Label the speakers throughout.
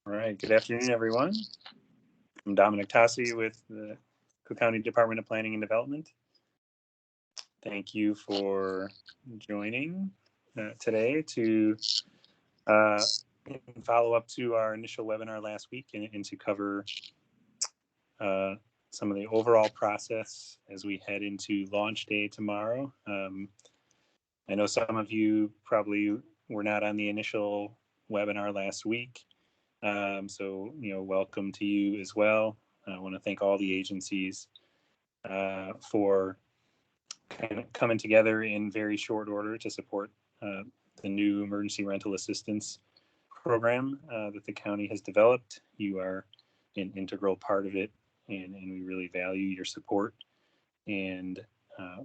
Speaker 1: All right, good afternoon, everyone. I'm Dominic Tassi with the Cook County Department of Planning and Development. Thank you for joining today to follow up to our initial webinar last week and to cover some of the overall process as we head into launch day tomorrow. I know some of you probably were not on the initial webinar last week. So, welcome to you as well. I want to thank all the agencies for kind of coming together in very short order to support the new emergency rental assistance program that the county has developed. You are an integral part of it, and we really value your support and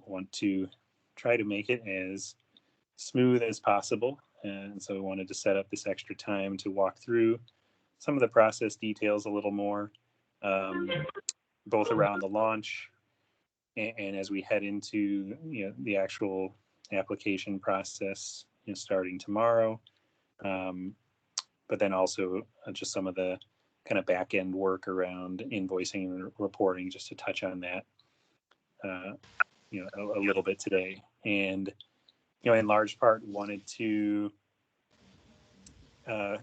Speaker 1: want to try to make it as smooth as possible. And so I wanted to set up this extra time to walk through some of the process details a little more, both around the launch and as we head into the actual application process starting tomorrow, but then also just some of the kind of back end work around invoicing and reporting, just to touch on that a little bit today. And in large part wanted to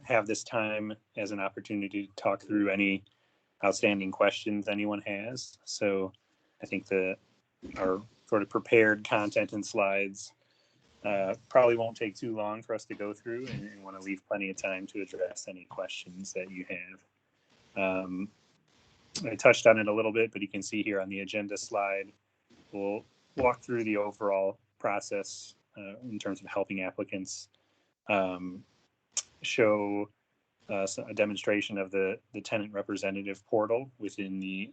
Speaker 1: have this time as an opportunity to talk through any outstanding questions anyone has. So I think our sort of prepared content and slides probably won't take too long for us to go through, and want to leave plenty of time to address any questions that you have. I touched on it a little bit, but you can see here on the agenda slide, we'll walk through the overall process in terms of helping applicants, show a demonstration of the tenant representative portal within the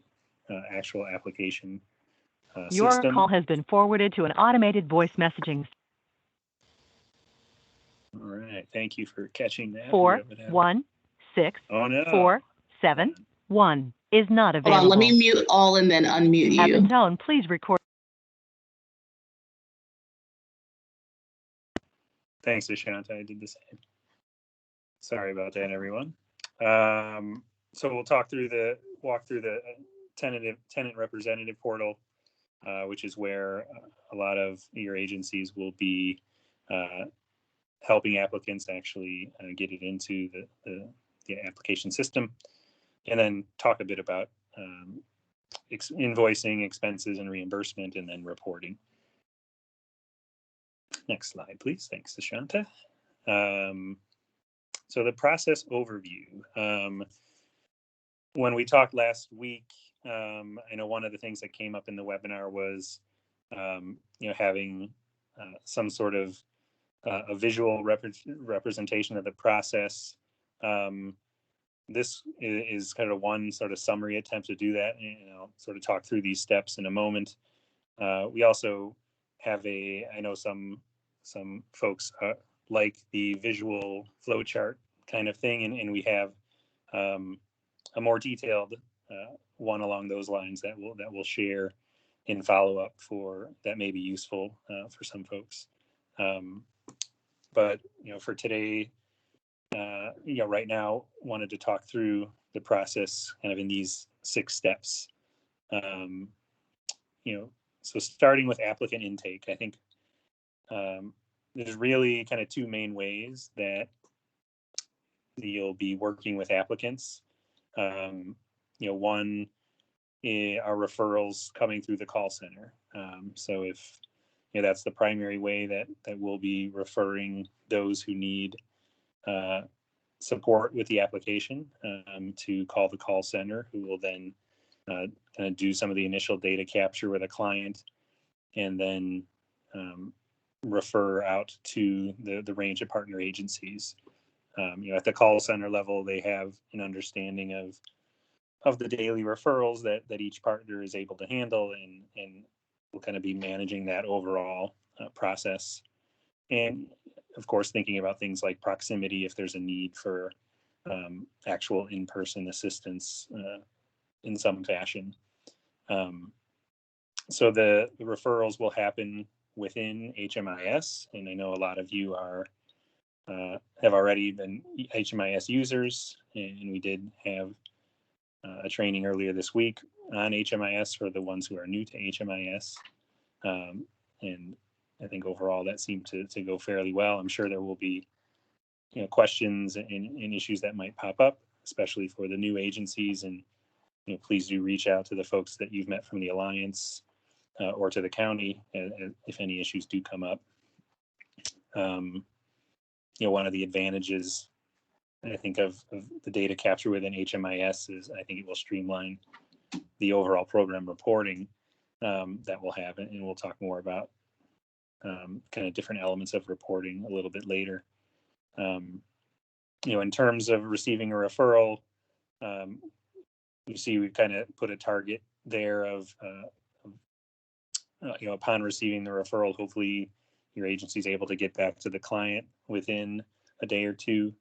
Speaker 1: actual application
Speaker 2: Your
Speaker 1: system.
Speaker 2: call has been forwarded to an automated voice messaging.
Speaker 1: All right, thank you for catching that.
Speaker 2: 416471 is not available.
Speaker 3: Hold on, let me mute all and then unmute you.
Speaker 2: At the tone, please record.
Speaker 1: Thanks, Ashanta. I did the same. Sorry about that, everyone. So we'll walk through the tenant representative portal, which is where a lot of your agencies will be helping applicants actually get it into the application system, and then talk a bit about invoicing, expenses, and reimbursement, and then reporting. Next slide, please. Thanks, Ashanta. So the process overview. When we talked last week, I know one of the things that came up in the webinar was, having some sort of a visual representation of the process. This is kind of one sort of summary attempt to do that, and I'll sort of talk through these steps in a moment. We also have I know some folks like the visual flow chart kind of thing, and we have a more detailed one along those lines that we'll share in follow-up that may be useful for some folks. But for today, right now, wanted to talk through the process kind of in these 6 steps. So starting with applicant intake, I think there's really kind of 2 main ways that you'll be working with applicants. One are referrals coming through the call center. So if that's the primary way that we'll be referring those who need support with the application to call the call center, who will then kind of do some of the initial data capture with a client, and then refer out to the range of partner agencies. At the call center level, they have an understanding of the daily referrals that each partner is able to handle, and we'll kind of be managing that overall process. And of course, thinking about things like proximity, if there's a need for actual in-person assistance in some fashion. So the referrals will happen within HMIS, and I know a lot of you are have already been HMIS users, and we did have a training earlier this week on HMIS for the ones who are new to HMIS. And I think overall that seemed to go fairly well. I'm sure there will be questions and issues that might pop up, especially for the new agencies. And please do reach out to the folks that you've met from the Alliance or to the county if any issues do come up. One of the advantages I think of the data capture within HMIS is I think it will streamline the overall program reporting that we'll have, and we'll talk more about kind of different elements of reporting a little bit later. In terms of receiving a referral, you see we've kind of put a target there of upon receiving the referral, hopefully your agency is able to get back to the client within a day or two.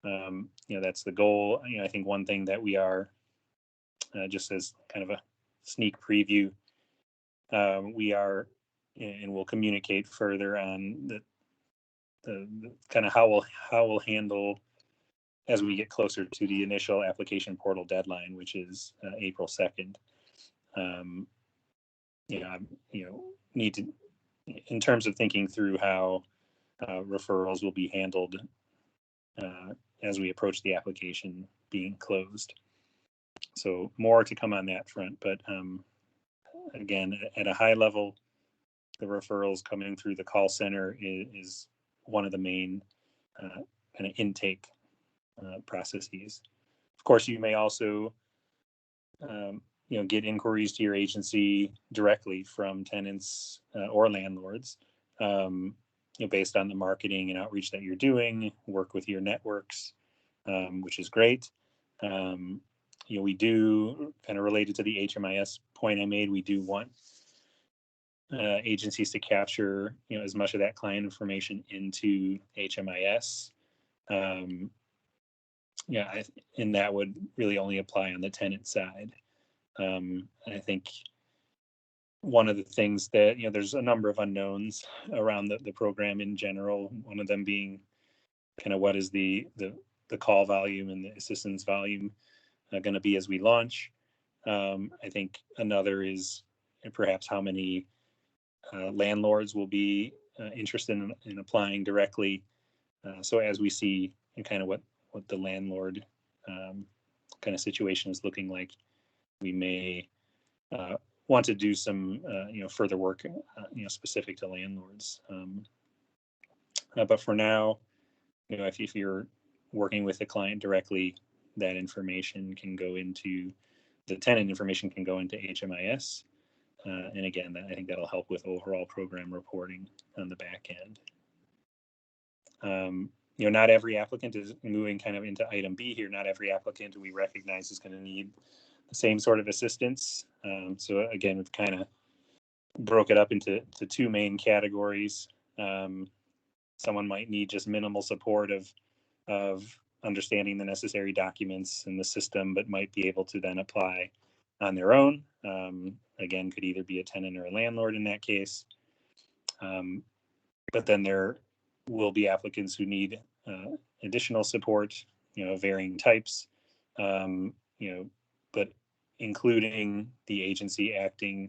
Speaker 1: That's the goal. I think one thing that we are, just as kind of a sneak preview, we are, and we'll communicate further on the kind of how we'll handle as we get closer to the initial application portal deadline, which is April 2nd. Need to, in terms of thinking through how referrals will be handled as we approach the application being closed. So more to come on that front, but again, at a high level, the referrals coming through the call center is one of the main kind of intake processes. Of course, you may also get inquiries to your agency directly from tenants or landlords, based on the marketing and outreach that you're doing. Work with your networks, which is great. We do, kind of related to the HMIS point I made, we do want agencies to capture as much of that client information into HMIS. And that would really only apply on the tenant side. I think one of the things that, there's a number of unknowns around the program in general, one of them being kind of what is the call volume and the assistance volume going to be as we launch. I think another is perhaps how many landlords will be interested in applying directly. So as we see kind of what the landlord kind of situation is looking like, we may want to do some further work specific to landlords. But for now, if you're working with the client directly, that information can go into the tenant information can go into HMIS. And again, I think that'll help with overall program reporting on the back end. Not every applicant is moving kind of into item B here. Not every applicant we recognize is going to need the same sort of assistance. So again, we've kind of broke it up into two main categories. Someone might need just minimal support of understanding the necessary documents in the system, but might be able to then apply on their own. Again, could either be a tenant or a landlord in that case. But then there will be applicants who need additional support, varying types, but including the agency acting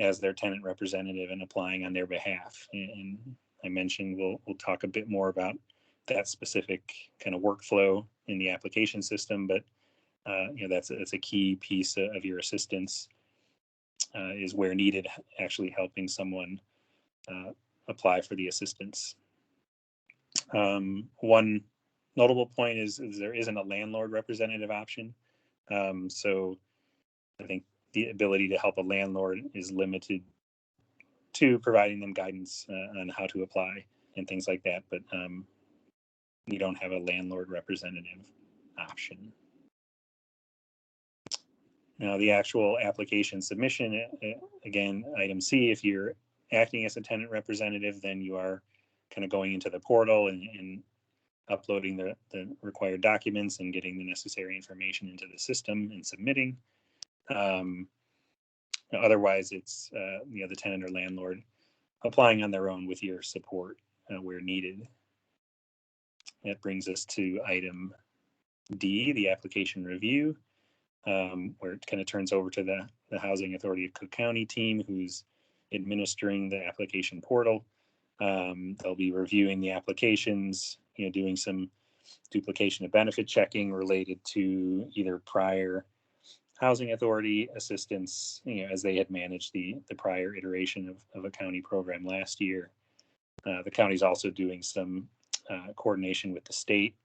Speaker 1: as their tenant representative and applying on their behalf. And I mentioned we'll talk a bit more about that specific kind of workflow in the application system, but that's a key piece of your assistance is where needed, actually helping someone apply for the assistance. One notable point is there isn't a landlord representative option. So I think the ability to help a landlord is limited to providing them guidance on how to apply and things like that, but you don't have a landlord representative option. Now, the actual application submission, again, item C, if you're acting as a tenant representative, then you are kind of going into the portal and uploading the required documents and getting the necessary information into the system and submitting. Otherwise, it's the tenant or landlord applying on their own with your support where needed. That brings us to item D, the application review, where it kind of turns over to the Housing Authority of Cook County team, who's administering the application portal. They'll be reviewing the applications, doing some duplication of benefit checking related to either prior Housing Authority assistance, as they had managed the prior iteration of a county program last year. The county's also doing some coordination with the state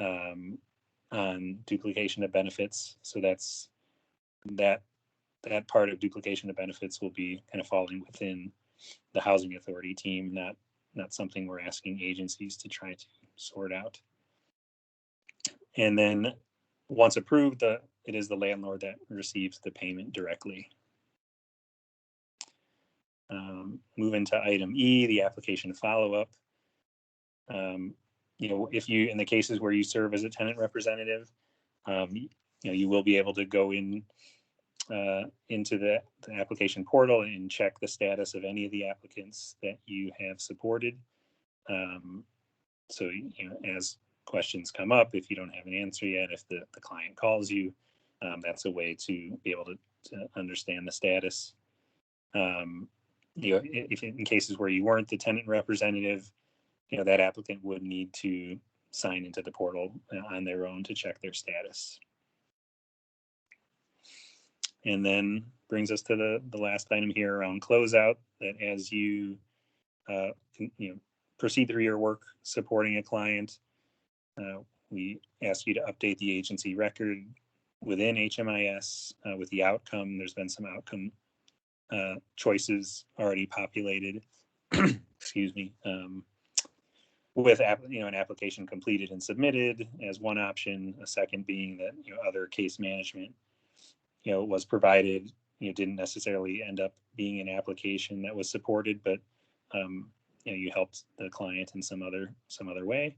Speaker 1: on duplication of benefits. So that's that part of duplication of benefits will be kind of falling within the Housing Authority team, not something we're asking agencies to try to sort out. And then once approved, it is the landlord that receives the payment directly. Moving to item E, the application follow-up. If you, in the cases where you serve as a tenant representative, you will be able to go into the application portal and check the status of any of the applicants that you have supported. So, as questions come up, if you don't have an answer yet, if the client calls you, that's a way to be able to understand the status. If in cases where you weren't the tenant representative, that applicant would need to sign into the portal on their own to check their status. And then brings us to the last item here around closeout, that as you proceed through your work supporting a client, we ask you to update the agency record within HMIS with the outcome. There's been some outcome choices already populated, excuse me, with an application completed and submitted as one option. A second being that other case management was provided, didn't necessarily end up being an application that was supported, but you helped the client in some other way.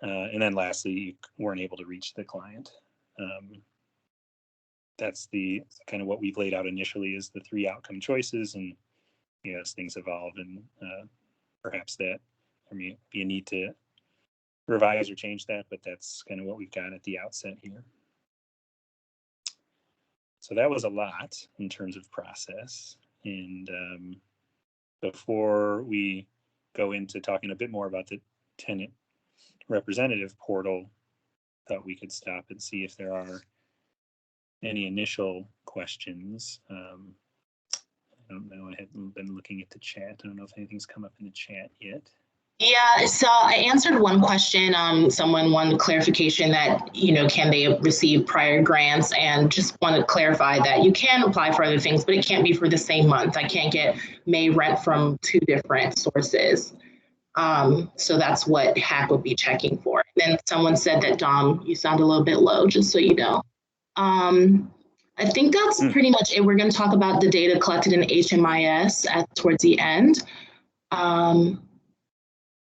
Speaker 1: And then lastly, you weren't able to reach the client. That's the kind of what we've laid out initially is the 3 outcome choices, and as things evolve, and perhaps that there may be a need to revise or change that, but that's kind of what we've got at the outset here. So that was a lot in terms of process. And before we go into talking a bit more about the tenant representative portal, thought we could stop and see if there are any initial questions. I don't know. I haven't been looking at the chat. I don't know if anything's come up in the chat yet.
Speaker 3: Yeah, so I answered one question. Someone wanted clarification that, can they receive prior grants, and just want to clarify that you can apply for other things, but it can't be for the same month. I can't get May rent from 2 different sources. So that's what HAC would be checking for. And then someone said that, Dom, you sound a little bit low, just so you know. I think that's pretty much it. We're going to talk about the data collected in HMIS towards the end.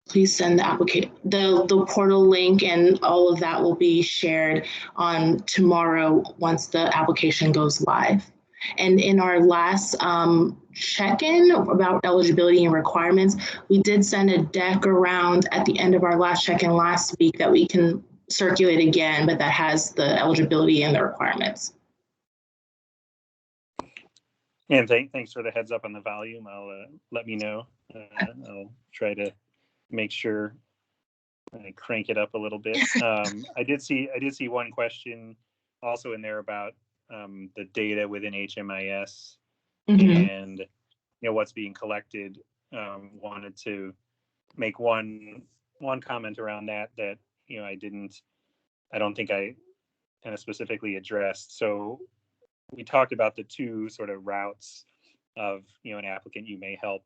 Speaker 3: Please send the application, the portal link, and all of that will be shared on tomorrow once the application goes live. And in our last check-in about eligibility and requirements, we did send a deck around at the end of our last check-in last week that we can circulate again, but that has the eligibility and the requirements.
Speaker 1: And thanks for the heads up on the volume. I'll let me know. I'll try to make sure I crank it up a little bit. I did see one question also in there about the data within HMIS and what's being collected. Wanted to make one comment around that I don't think I kind of specifically addressed. So we talked about the 2 sort of routes of an applicant you may help.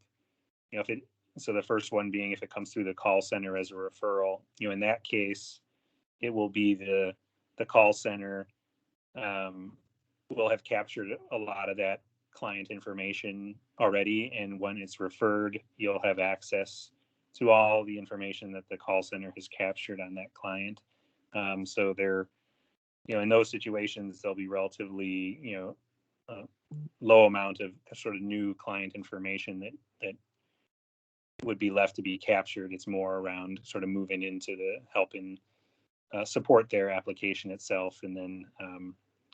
Speaker 1: So the first one being if it comes through the call center as a referral, in that case, it will be the call center will have captured a lot of that client information already. And when it's referred, you'll have access to all the information that the call center has captured on that client. So they're, in those situations, there'll be relatively, low amount of sort of new client information that would be left to be captured. It's more around sort of moving into the helping support their application itself, and then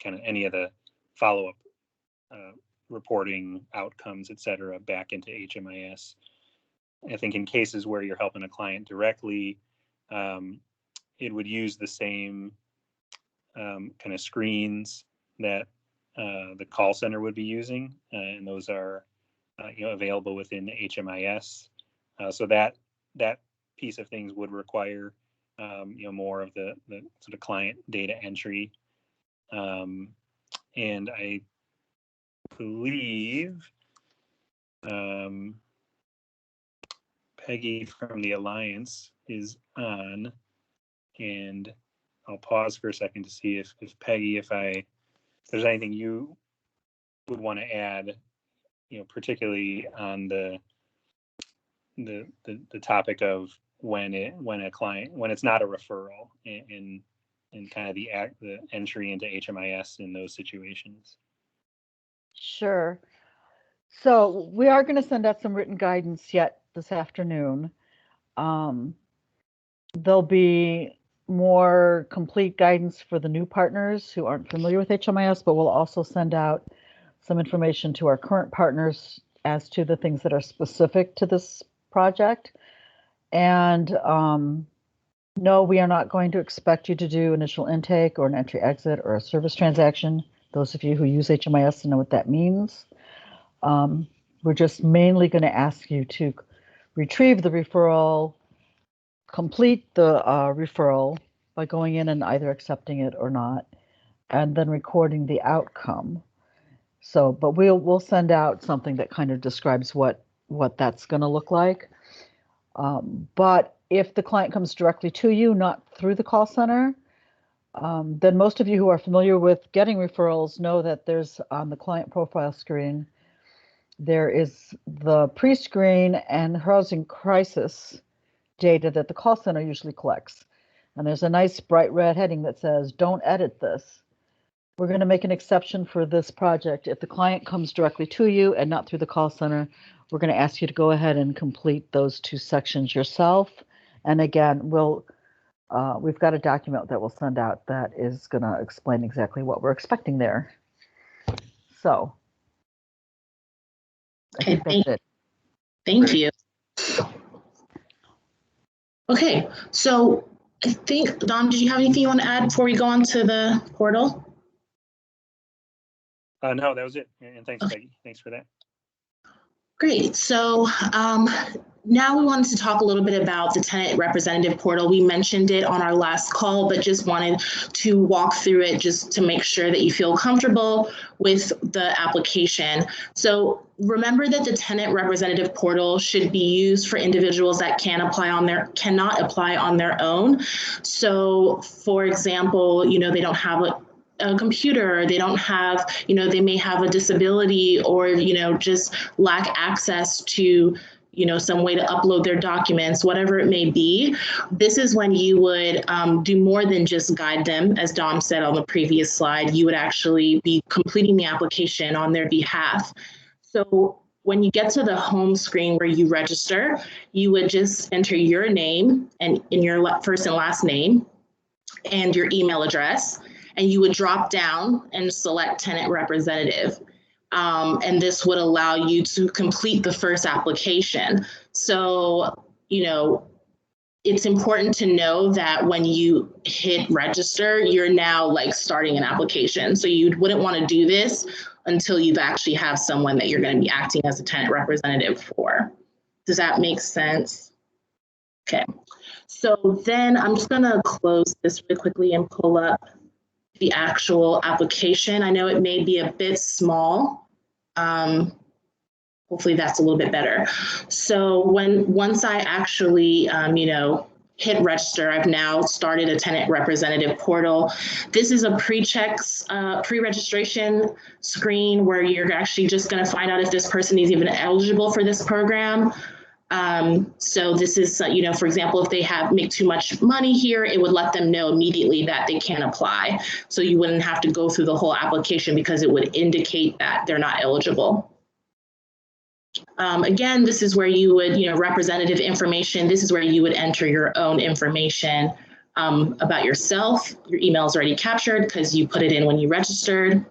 Speaker 1: kind of any of the follow-up reporting outcomes, et cetera, back into HMIS. I think in cases where you're helping a client directly, it would use the same kind of screens that the call center would be using, and those are available within the HMIS. So that piece of things would require more of the sort of client data entry, and I believe Peggy from the Alliance is on, and I'll pause for a second to see if Peggy, if there's anything you would want to add, particularly on the topic of when it's not a referral, and kind of the entry into HMIS in those situations.
Speaker 4: Sure. So we are going to send out some written guidance yet this afternoon. There'll be more complete guidance for the new partners who aren't familiar with HMIS, but we'll also send out some information to our current partners as to the things that are specific to this project. And no, we are not going to expect you to do initial intake or an entry exit or a service transaction. Those of you who use HMIS know what that means. We're just mainly going to ask you to retrieve the referral, complete the referral by going in and either accepting it or not, and then recording the outcome. So, but we'll send out something that kind of describes what that's going to look like. But if the client comes directly to you, not through the call center, then most of you who are familiar with getting referrals know that there's on the client profile screen, there is the pre-screen and housing crisis data that the call center usually collects. And there's a nice bright red heading that says, don't edit this. We're going to make an exception for this project. If the client comes directly to you and not through the call center, we're going to ask you to go ahead and complete those two sections yourself. And again, we've got a document that we'll send out that is going to explain exactly what we're expecting there. So I think that's it.
Speaker 3: Thank you. Okay, so I think, Dom, did you have anything you want to add before we go on to the portal?
Speaker 1: No, that was it. And thanks, okay. Peggy. Thanks for that.
Speaker 3: Great. So now we wanted to talk a little bit about the tenant representative portal. We mentioned it on our last call, but just wanted to walk through it just to make sure that you feel comfortable with the application. So remember that the tenant representative portal should be used for individuals that cannot apply on their own. So for example, they don't have a computer, they don't have, they may have a disability, or, just lack access to, some way to upload their documents, whatever it may be. This is when you would do more than just guide them. As Dom said on the previous slide, you would actually be completing the application on their behalf. So when you get to the home screen where you register, you would just enter your name and in your first and last name and your email address. And you would drop down and select tenant representative. And this would allow you to complete the first application. So, it's important to know that when you hit register, you're now starting an application. So you wouldn't want to do this until you actually have someone that you're going to be acting as a tenant representative for. Does that make sense? Okay. So then I'm just going to close this really quickly and pull up the actual application. I know it may be a bit small. Hopefully that's a little bit better. So once I actually, hit register, I've now started a tenant representative portal. This is a pre-registration screen where you're actually just going to find out if this person is even eligible for this program. So this is, for example, if they make too much money here, it would let them know immediately that they can't apply. So you wouldn't have to go through the whole application because it would indicate that they're not eligible. Again, this is where you would, representative information. This is where you would enter your own information about yourself. Your email is already captured because you put it in when you registered.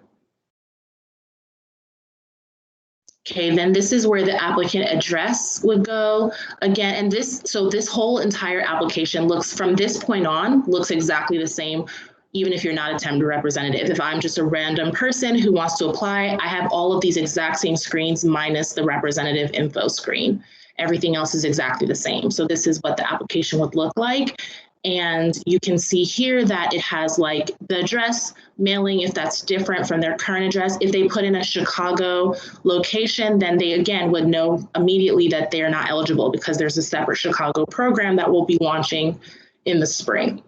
Speaker 3: Okay, then this is where the applicant address would go again. And this whole entire application looks, from this point on, looks exactly the same, even if you're not a Temp representative. If I'm just a random person who wants to apply, I have all of these exact same screens minus the representative info screen. Everything else is exactly the same. So this is what the application would look like. And you can see here that it has like the address, mailing, if that's different from their current address. If they put in a Chicago location, then they again would know immediately that they are not eligible because there's a separate Chicago program that will be launching in the spring.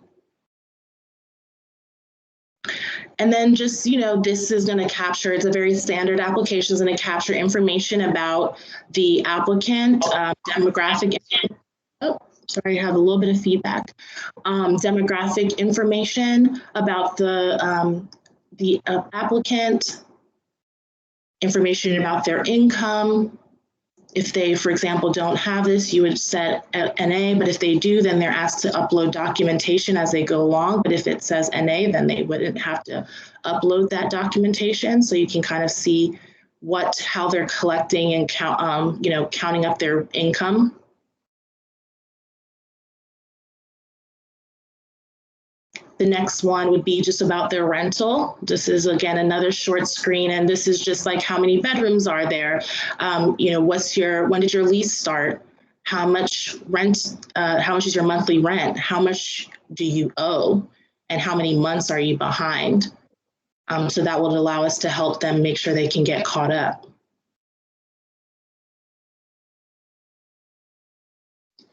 Speaker 3: And then just, this is going to capture, it's a very standard application, it's going to capture information about the applicant, demographic. Oh, sorry, I have a little bit of feedback. Demographic information about the applicant, information about their income. If they, for example, don't have this, you would set NA, but if they do, then they're asked to upload documentation as they go along. But if it says NA, then they wouldn't have to upload that documentation. So you can kind of see how they're collecting and counting up their income. The next one would be just about their rental. This is, again, another short screen, and this is just like how many bedrooms are there? When did your lease start? How much rent, how much is your monthly rent? How much do you owe? And how many months are you behind? So that will allow us to help them make sure they can get caught up.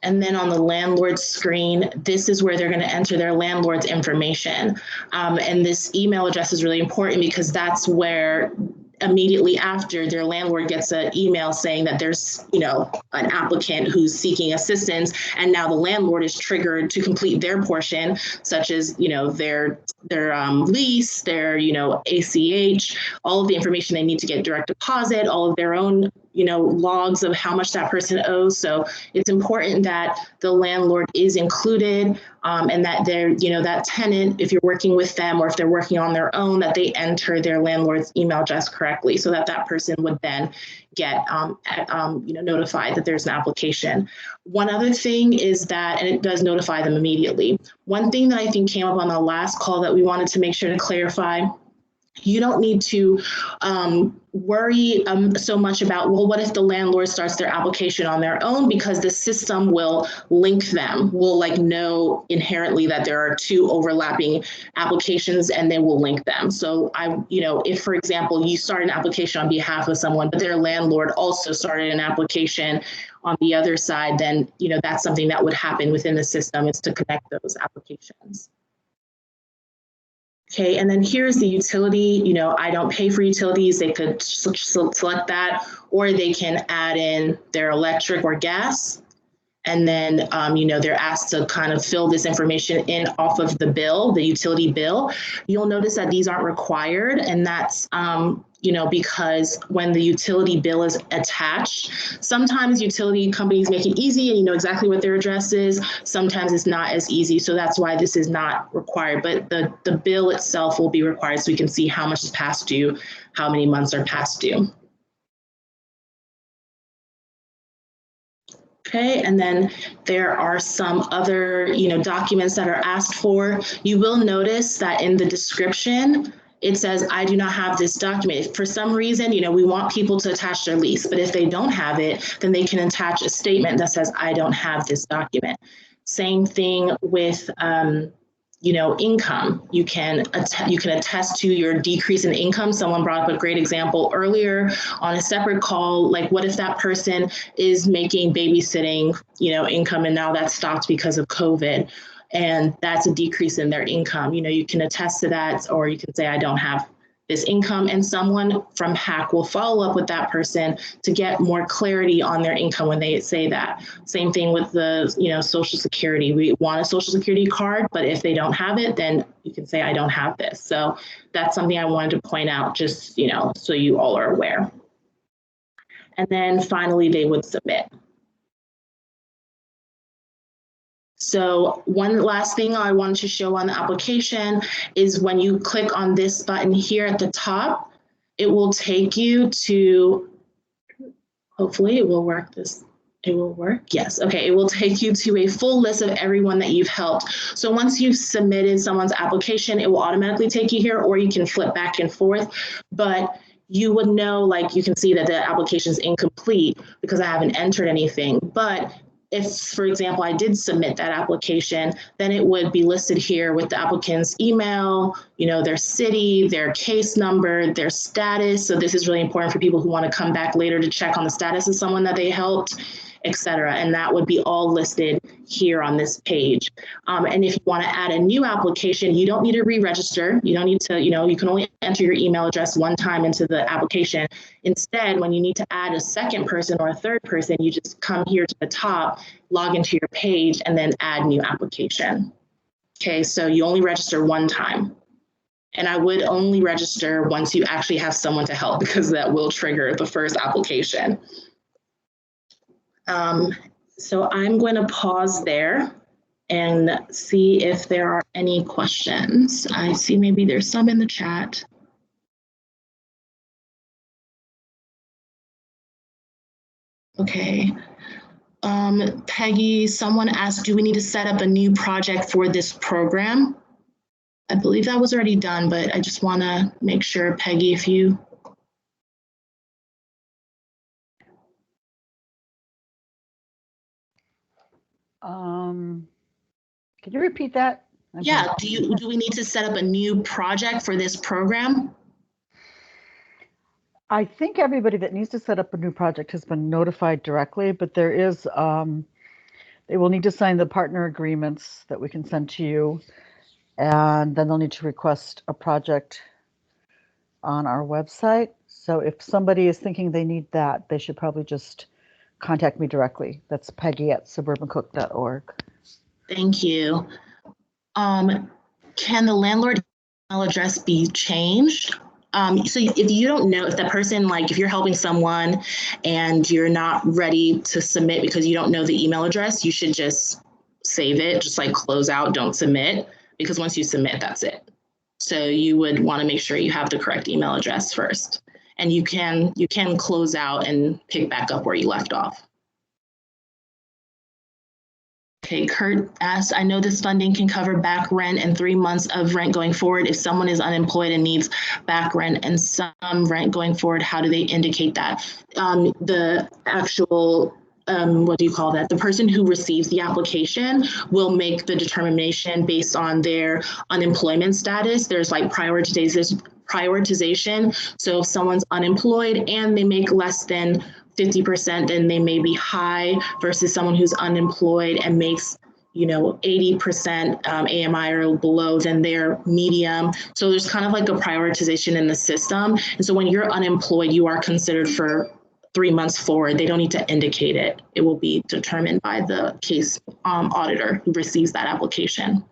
Speaker 3: And then on the landlord screen, this is where they're going to enter their landlord's information. And this email address is really important because that's where immediately after their landlord gets an email saying that there's, an applicant who's seeking assistance, and now the landlord is triggered to complete their portion, such as, their lease, their, ACH, all of the information they need to get direct deposit, all of their own, logs of how much that person owes. So it's important that the landlord is included, and that they're, that tenant, if you're working with them or if they're working on their own, that they enter their landlord's email address correctly so that that person would then get notified that there's an application. One other thing is that, and it does notify them immediately. One thing that I think came up on the last call that we wanted to make sure to clarify, you don't need to worry so much about, well, what if the landlord starts their application on their own, because the system will link them. We'll know inherently that there are two overlapping applications, and then we'll link them. So if, for example, you start an application on behalf of someone, but their landlord also started an application on the other side, then, that's something that would happen within the system, is to connect those applications. Okay, and then here's the utility. I don't pay for utilities. They could select that, or they can add in their electric or gas. And then, they're asked to kind of fill this information in off of the bill, the utility bill. You'll notice that these aren't required, and that's, because when the utility bill is attached, sometimes utility companies make it easy and you know exactly what their address is. Sometimes it's not as easy. So that's why this is not required, but the bill itself will be required so we can see how much is past due, how many months are past due. Okay, and then there are some other, documents that are asked for. You will notice that in the description, it says, I do not have this document. For some reason, we want people to attach their lease, but if they don't have it, then they can attach a statement that says, I don't have this document. Same thing with, income. You can attest to your decrease in income. Someone brought up a great example earlier on a separate call. Like, what if that person is making babysitting, income, and now that's stopped because of COVID, and that's a decrease in their income? You can attest to that, or you can say, I don't have this income, and someone from HAC will follow up with that person to get more clarity on their income when they say that. Same thing with the, Social Security. We want a Social Security card, but if they don't have it, then you can say, I don't have this. So that's something I wanted to point out, just, so you all are aware. And then finally, they would submit. So one last thing I wanted to show on the application is when you click on this button here at the top, it will take you to, hopefully it will work it will work? Yes, okay, it will take you to a full list of everyone that you've helped. So once you've submitted someone's application, it will automatically take you here, or you can flip back and forth, but you would know, like you can see that the application is incomplete because I haven't entered anything. But if, for example, I did submit that application, then it would be listed here with the applicant's email, their city, their case number, their status. So this is really important for people who want to come back later to check on the status of someone that they helped, etc. And that would be all listed here on this page. And if you want to add a new application, you don't need to re-register. You don't need to, you can only enter your email address one time into the application. Instead, when you need to add a second person or a third person, you just come here to the top, log into your page, and then add new application. Okay, so you only register one time. And I would only register once you actually have someone to help, because that will trigger the first application. So I'm going to pause there and see if there are any questions. I see maybe there's some in the chat. Okay. Peggy, someone asked, do we need to set up a new project for this program? I believe that was already done, but I just want to make sure, Peggy, if you...
Speaker 4: Can you repeat that?
Speaker 3: Yeah, do we need to set up a new project for this program?
Speaker 4: I think everybody that needs to set up a new project has been notified directly, but there is, they will need to sign the partner agreements that we can send to you, and then they'll need to request a project on our website. So if somebody is thinking they need that, they should probably just contact me directly. That's Peggy@suburbancook.org.
Speaker 3: Thank you. Can the landlord email address be changed? So if you don't know, if that person, like if you're helping someone and you're not ready to submit because you don't know the email address, you should just save it, just like close out, don't submit, because once you submit, that's it. So you would want to make sure you have the correct email address first. And you can close out and pick back up where you left off. Okay, Kurt asked, I know this funding can cover back rent and 3 months of rent going forward. If someone is unemployed and needs back rent and some rent going forward, how do they indicate that? The actual, what do you call that? The person who receives the application will make the determination based on their unemployment status. There's like prioritization. So if someone's unemployed and they make less than 50%, then they may be high, versus someone who's unemployed and makes 80% AMI or below, then they're medium. So there's kind of like a prioritization in the system. And so when you're unemployed, you are considered for 3 months forward. They don't need to indicate it. It will be determined by the case auditor who receives that application.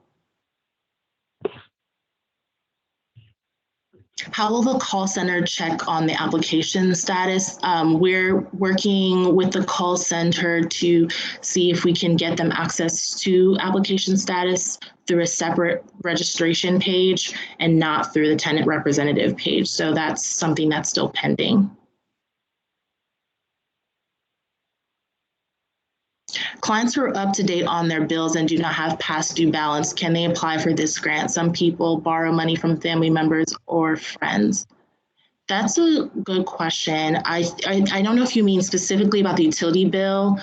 Speaker 3: How will the call center check on the application status? We're working with the call center to see if we can get them access to application status through a separate registration page and not through the tenant representative page. So that's something that's still pending. Clients who are up to date on their bills and do not have past due balance, can they apply for this grant? Some people borrow money from family members or friends. That's a good question. I don't know if you mean specifically about the utility bill.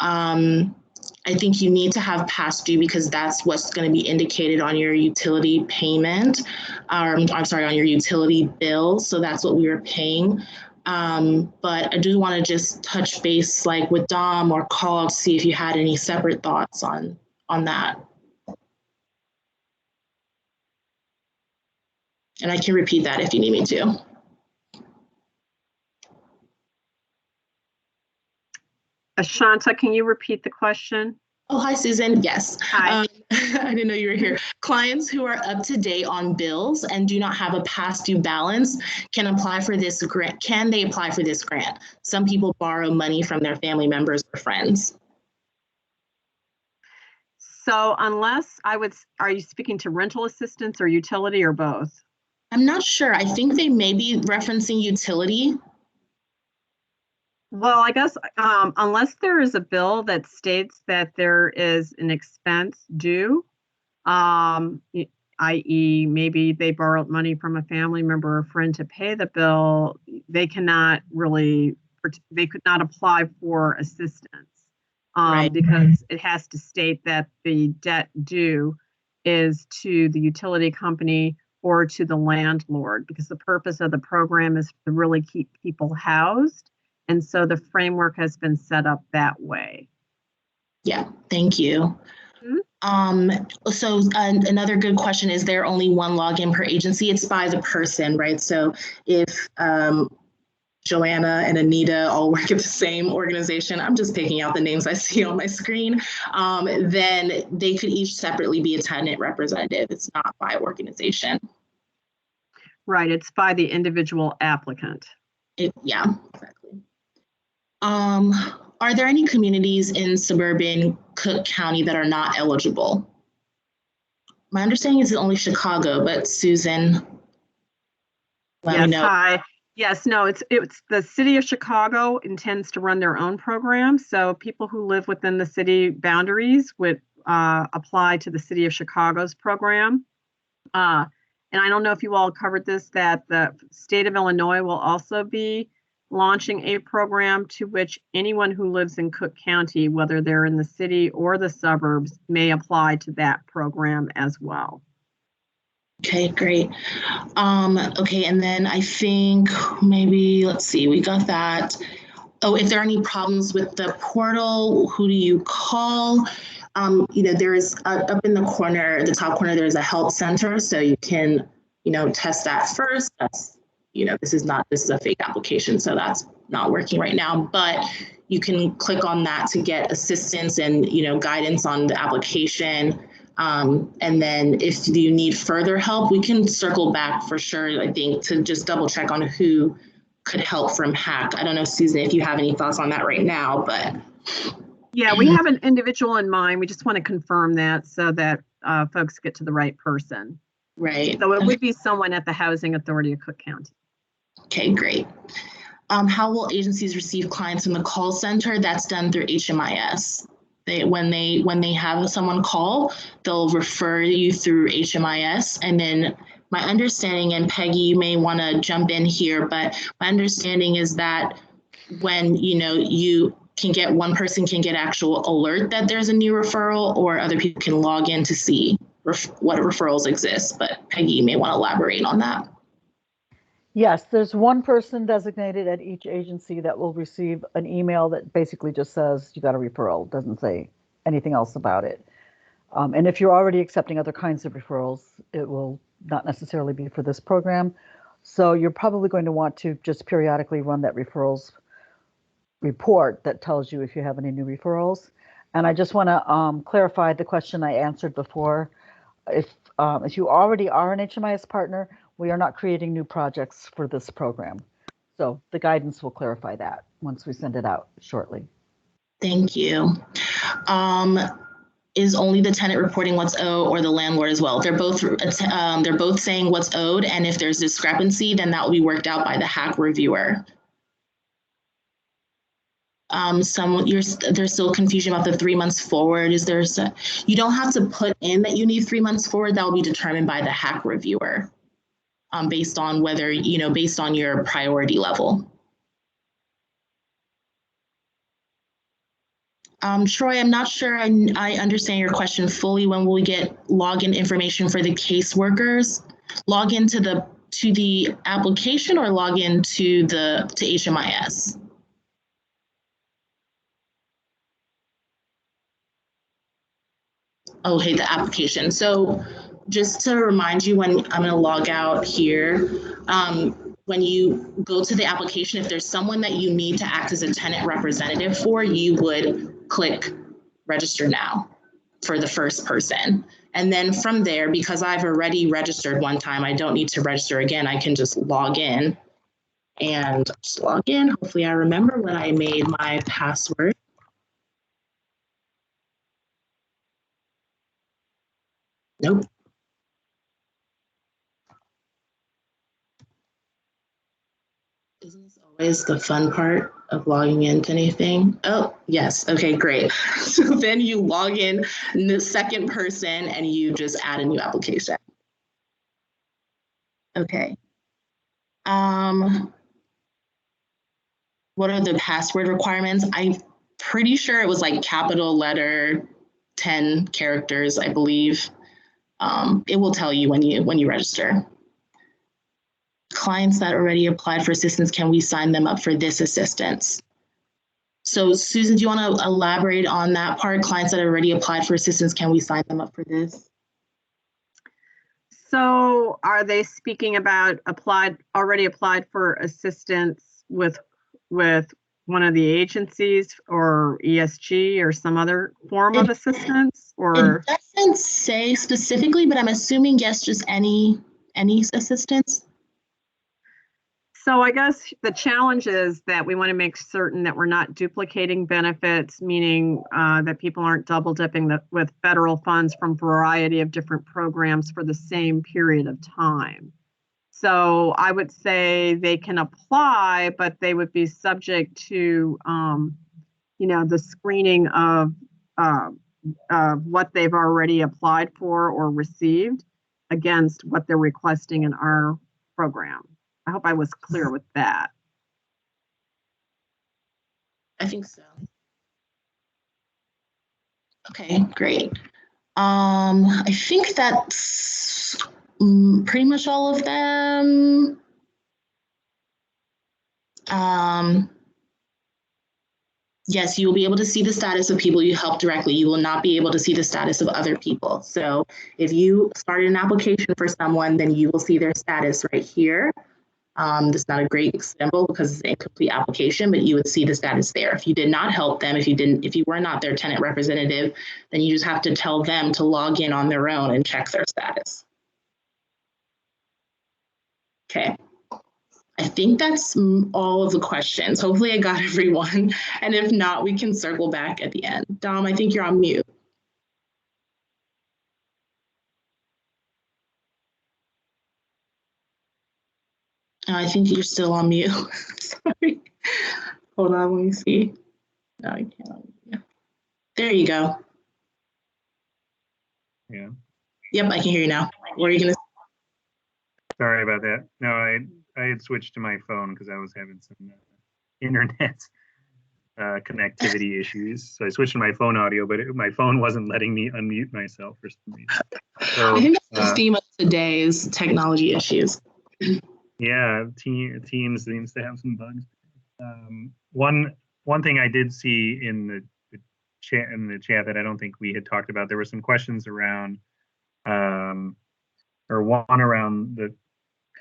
Speaker 3: I think you need to have past due because that's what's going to be indicated on your utility payment. I'm sorry, on your utility bill. So that's what we were paying. But I do want to just touch base like with Dom or call to see if you had any separate thoughts on that. And I can repeat that if you need me to.
Speaker 5: Ashanta, can you repeat the question?
Speaker 3: Oh, hi, Susan. Yes.
Speaker 5: Hi.
Speaker 3: I didn't know you were here. Clients who are up to date on bills and do not have a past due balance can apply for this grant. Can they apply for this grant? Some people borrow money from their family members or friends.
Speaker 5: So are you speaking to rental assistance or utility or both?
Speaker 3: I'm not sure. I think they may be referencing utility.
Speaker 5: Well, I guess unless there is a bill that states that there is an expense due, i.e. maybe they borrowed money from a family member or friend to pay the bill, they could not apply for assistance
Speaker 3: Right.
Speaker 5: because it has to state that the debt due is to the utility company or to the landlord, because the purpose of the program is to really keep people housed. And so the framework has been set up that way.
Speaker 3: Yeah, thank you. So another good question, is there only one login per agency? It's by the person, right? So if Joanna and Anita all work at the same organization, I'm just picking out the names I see on my screen, then they could each separately be a tenant representative. It's not by organization.
Speaker 5: Right, it's by the individual applicant.
Speaker 3: Yeah, exactly. Are there any communities in suburban Cook County that are not eligible? My understanding is only Chicago, but Susan, let me know.
Speaker 5: Hi. Yes, no, it's the city of Chicago intends to run their own program. So people who live within the city boundaries would apply to the city of Chicago's program. And I don't know if you all covered this, that the state of Illinois will also be launching a program to which anyone who lives in Cook County, whether they're in the city or the suburbs, may apply to that program as well.
Speaker 3: Okay, great. Okay, and then I think maybe, let's see, we got that. Oh, if there are any problems with the portal, who do you call? There is up in the corner, the top corner, there's a help center, so you can, test that first. That's, this is a fake application, so that's not working right now, but you can click on that to get assistance and, guidance on the application. And then if you need further help, we can circle back for sure, I think, to just double check on who could help from HAC. I don't know, Susan, if you have any thoughts on that right now, but.
Speaker 5: Yeah, we have an individual in mind. We just want to confirm that so that folks get to the right person.
Speaker 3: Right.
Speaker 5: So it would be someone at the Housing Authority of Cook County.
Speaker 3: Okay, great. How will agencies receive clients in the call center? That's done through HMIS. When they have someone call, they'll refer you through HMIS. And then my understanding, and Peggy, you may want to jump in here, but my understanding is that when you can get, one person can get actual alert that there's a new referral, or other people can log in to see what referrals exist. But Peggy, you may want to elaborate on that.
Speaker 4: Yes, there's one person designated at each agency that will receive an email that basically just says you got a referral, doesn't say anything else about it. And if you're already accepting other kinds of referrals, it will not necessarily be for this program. So you're probably going to want to just periodically run that referrals report that tells you if you have any new referrals. And I just want to clarify the question I answered before. If you already are an HMIS partner, we are not creating new projects for this program. So the guidance will clarify that once we send it out shortly.
Speaker 3: Thank you. Is only the tenant reporting what's owed, or the landlord as well? They're both saying what's owed, and if there's discrepancy, then that will be worked out by the HAC reviewer. There's still confusion about the 3 months forward. You don't have to put in that you need 3 months forward. That will be determined by the HAC reviewer, based on whether, based on your priority level. Troy, I'm not sure I understand your question fully. When will we get login information for the caseworkers? Log into to the application, or log into to HMIS? Okay, the application. So just to remind you, when I'm going to log out here, when you go to the application, if there's someone that you need to act as a tenant representative for, you would click register now for the first person. And then from there, because I've already registered one time, I don't need to register again. I can just log in and just log in. Hopefully I remember when I made my password. Nope. Isn't this always the fun part of logging into anything? Oh, yes. Okay, great. So then you log in the second person and you just add a new application. Okay. What are the password requirements? I'm pretty sure it was like capital letter, 10 characters, I believe. It will tell you when you register. Clients that already applied for assistance, can we sign them up for this assistance? So Susan, do you want to elaborate on that part? Clients that already applied for assistance, can we sign them up for this?
Speaker 5: So are they speaking about already applied for assistance with one of the agencies or ESG or some other form of assistance? Or
Speaker 3: it doesn't say specifically, but I'm assuming yes, just any assistance.
Speaker 5: So I guess the challenge is that we want to make certain that we're not duplicating benefits, meaning that people aren't double dipping with federal funds from a variety of different programs for the same period of time. So I would say they can apply, but they would be subject to, the screening of what they've already applied for or received against what they're requesting in our program. I hope I was clear with that.
Speaker 3: I think so. Okay, great. I think that's pretty much all of them. Yes, you will be able to see the status of people you help directly. You will not be able to see the status of other people. So if you started an application for someone, then you will see their status right here. This is not a great example because it's an incomplete application, but you would see the status there. If you did not help them, if you were not their tenant representative, then you just have to tell them to log in on their own and check their status. Okay. I think that's all of the questions. Hopefully I got everyone. And if not, we can circle back at the end. Dom, I think you're on mute. I think you're still on mute. Sorry. Hold on, let me see. No, I can't. There you go.
Speaker 1: Yeah.
Speaker 3: Yep, I can hear you now. What are you gonna say?
Speaker 1: Sorry about that. No, I had switched to my phone because I was having some internet connectivity issues. So I switched to my phone audio, but my phone wasn't letting me unmute myself for some reason. So,
Speaker 3: I think that's the theme of today is technology issues.
Speaker 1: Yeah, Teams seems to have some bugs. One thing I did see in the chat that I don't think we had talked about, there were some questions around, or one around the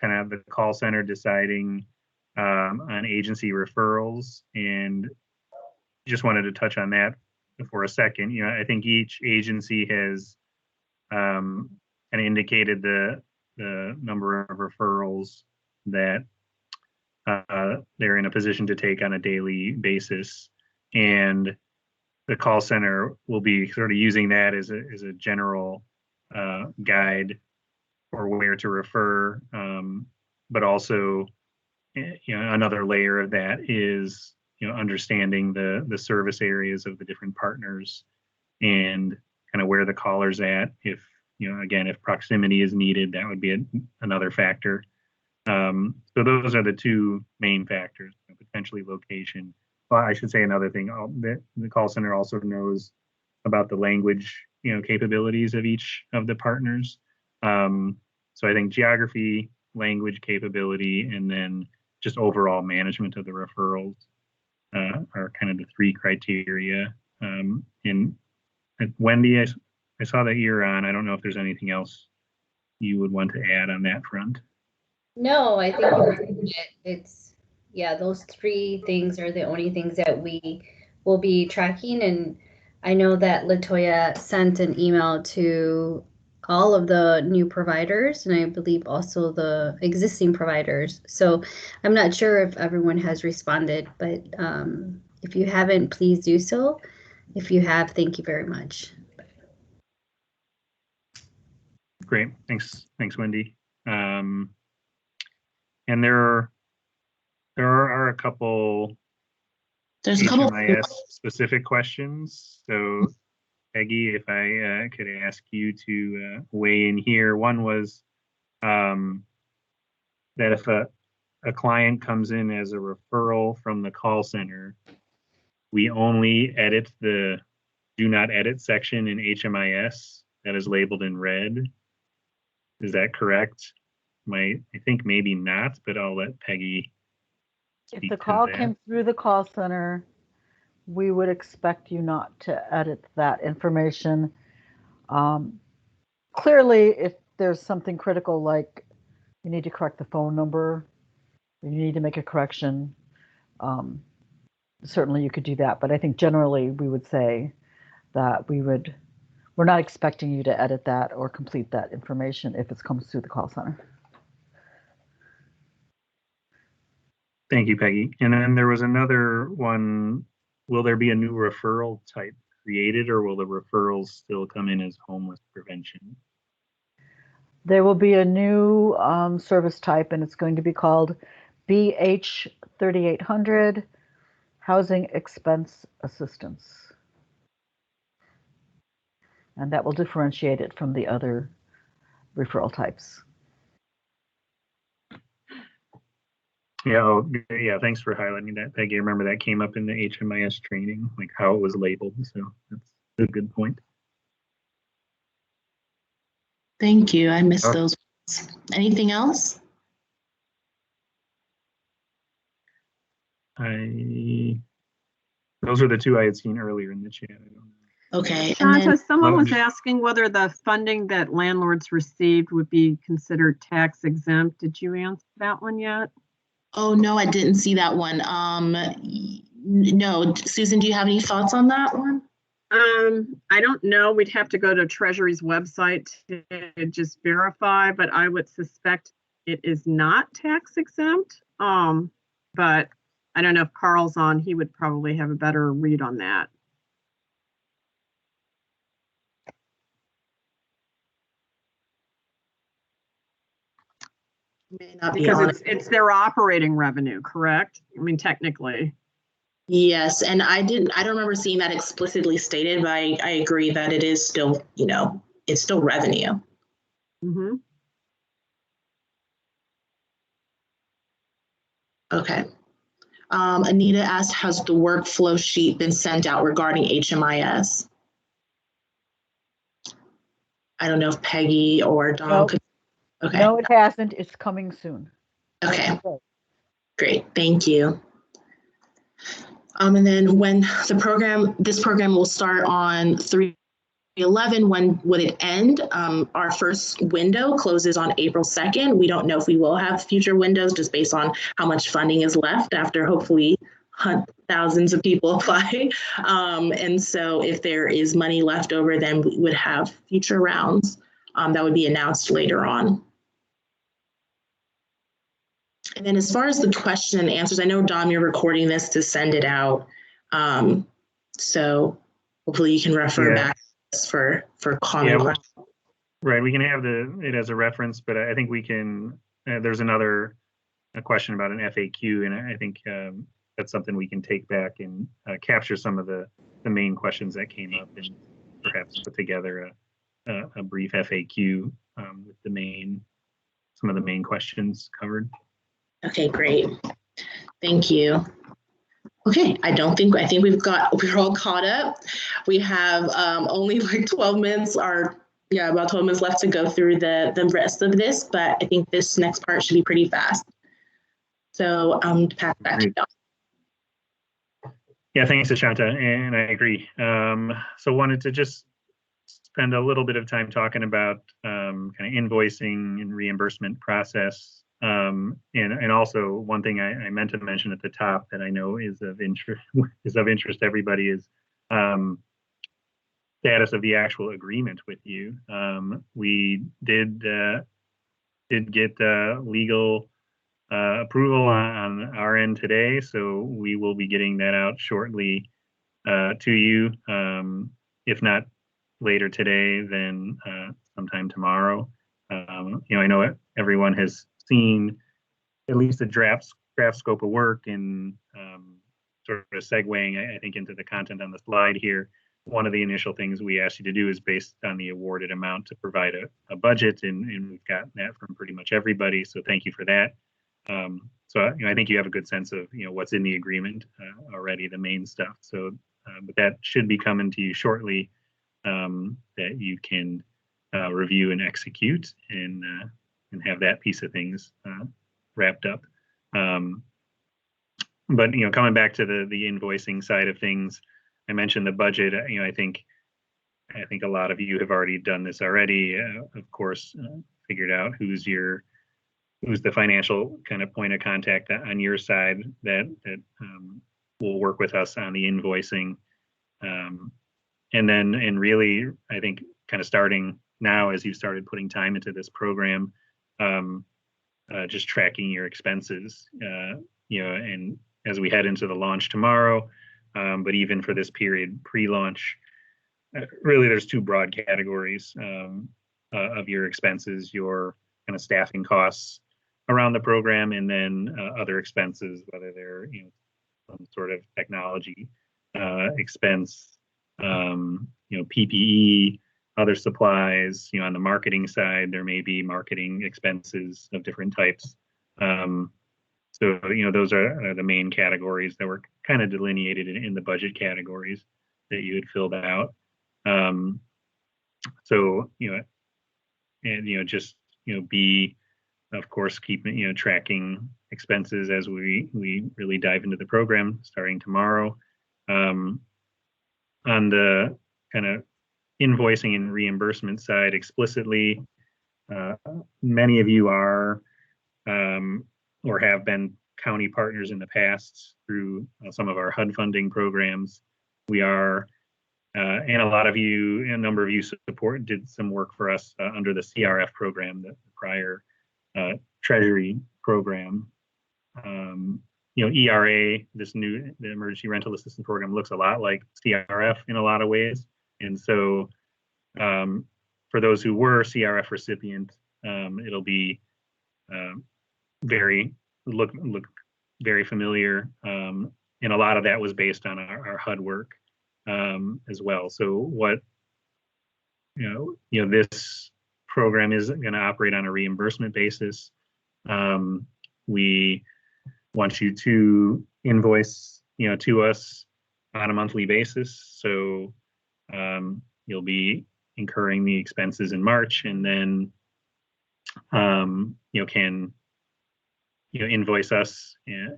Speaker 1: kind of the call center deciding on agency referrals, and just wanted to touch on that for a second. I think each agency has kind of indicated the number of referrals that they're in a position to take on a daily basis, and the call center will be sort of using that as a general guide for where to refer, but also another layer of that is understanding the service areas of the different partners and kind of where the caller's at. If again, if proximity is needed, that would be another factor. So those are the two main factors, potentially location. Well, I should say another thing, the call center also knows about the language capabilities of each of the partners. So I think geography, language capability, and then just overall management of the referrals are kind of the three criteria. And Wendy, I saw that you're on. I don't know if there's anything else you would want to add on that front.
Speaker 6: No, I think it's, yeah, those three things are the only things that we will be tracking. And I know that Latoya sent an email to all of the new providers, and I believe also the existing providers. So I'm not sure if everyone has responded, but if you haven't, please do so. If you have, thank you very much.
Speaker 1: Great, thanks, Wendy. And there are a couple
Speaker 3: There's a couple.
Speaker 1: HMIS specific questions. So Peggy, if I could ask you to weigh in here. One was that if a client comes in as a referral from the call center, we only edit the do not edit section in HMIS that is labeled in red. Is that correct? I think maybe not, but I'll let Peggy speak
Speaker 4: If the
Speaker 1: to
Speaker 4: call
Speaker 1: that.
Speaker 4: came through the call center, we would expect you not to edit that information. Clearly, if there's something critical like you need to correct the phone number, or you need to make a correction, certainly you could do that. But I think generally we would say that we're not expecting you to edit that or complete that information if it comes through the call center.
Speaker 1: Thank you, Peggy. And then there was another one. Will there be a new referral type created, or will the referrals still come in as homeless prevention?
Speaker 4: There will be a new service type, and it's going to be called BH 3800, Housing Expense Assistance. And that will differentiate it from the other referral types.
Speaker 1: Yeah, yeah, thanks for highlighting that, Peggy. I remember that came up in the HMIS training, like how it was labeled. So that's a good point.
Speaker 3: Thank you. I missed those. Anything else?
Speaker 1: Those are the two I had seen earlier in the chat.
Speaker 3: Okay.
Speaker 5: Shanta, someone was asking whether the funding that landlords received would be considered tax exempt. Did you answer that one yet?
Speaker 3: Oh, no, I didn't see that one. No, Susan, do you have any thoughts on that one?
Speaker 5: I don't know. We'd have to go to Treasury's website to just verify, but I would suspect it is not tax exempt. But I don't know if Carl's on. He would probably have a better read on that.
Speaker 3: May not be
Speaker 5: because
Speaker 3: on.
Speaker 5: it's their operating revenue, correct? I mean, technically.
Speaker 3: Yes, and I don't remember seeing that explicitly stated, but I agree that it is still, it's still revenue.
Speaker 5: Mm-hmm.
Speaker 3: Okay. Anita asked, has the workflow sheet been sent out regarding HMIS? I don't know if Peggy or Dom could. Okay.
Speaker 4: No, it hasn't. It's coming soon.
Speaker 3: Okay. Great. Thank you. And then when this program will start on 3/11, when would it end? Our first window closes on April 2nd. We don't know if we will have future windows just based on how much funding is left after hopefully thousands of people apply. And so if there is money left over, then we would have future rounds that would be announced later on. And then as far as the question and answers, I know, Dom, you're recording this to send it out. So hopefully you can refer back for common questions.
Speaker 1: Right, we can have it as a reference, but I think we can, there's a question about an FAQ, and I think that's something we can take back and capture some of the main questions that came up and perhaps put together a brief FAQ with some of the main questions covered.
Speaker 3: Okay, great. Thank you. Okay, I think we're all caught up. We have only like 12 minutes about 12 minutes left to go through the rest of this, but I think this next part should be pretty fast. So pass back to Dom.
Speaker 1: Yeah, thanks, Ashanta, and I agree. So wanted to just spend a little bit of time talking about kind of invoicing and reimbursement process. And also one thing I meant to mention at the top that I know is of interest to everybody is status of the actual agreement with you. We did get legal approval on our end today, so we will be getting that out shortly to you. If not later today, then sometime tomorrow. I know everyone has seen at least a draft scope of work, and sort of segueing, I think, into the content on the slide here. One of the initial things we asked you to do is based on the awarded amount to provide a budget, and we've gotten that from pretty much everybody. So thank you for that. So I think you have a good sense of what's in the agreement already, the main stuff. So, but that should be coming to you shortly, that you can review and execute, and have that piece of things wrapped up. But coming back to the invoicing side of things, I mentioned the budget. I think a lot of you have already done this already. Of course, figured out who's the financial kind of point of contact on your side that will work with us on the invoicing. And really, I think kind of starting now, as you started putting time into this program, just tracking your expenses, and as we head into the launch tomorrow, but even for this period pre-launch, really there's two broad categories of your expenses: your kind of staffing costs around the program, and then other expenses, whether they're some sort of technology expense, PPE, other supplies. On the marketing side, there may be marketing expenses of different types. So those are the main categories that were kind of delineated in the budget categories that you had filled out. So and just be, of course, keeping tracking expenses as we really dive into the program starting tomorrow. On the kind of invoicing and reimbursement side, explicitly, many of you are or have been county partners in the past through some of our HUD funding programs. We are, and a number of you did some work for us under the CRF program, the prior Treasury program. ERA, the Emergency Rental Assistance Program, looks a lot like CRF in a lot of ways. And so for those who were CRF recipient, it'll be look very familiar. And a lot of that was based on our HUD work as well. So what this program is going to operate on a reimbursement basis. We want you to invoice to us on a monthly basis. So you'll be incurring the expenses in March, and then can invoice us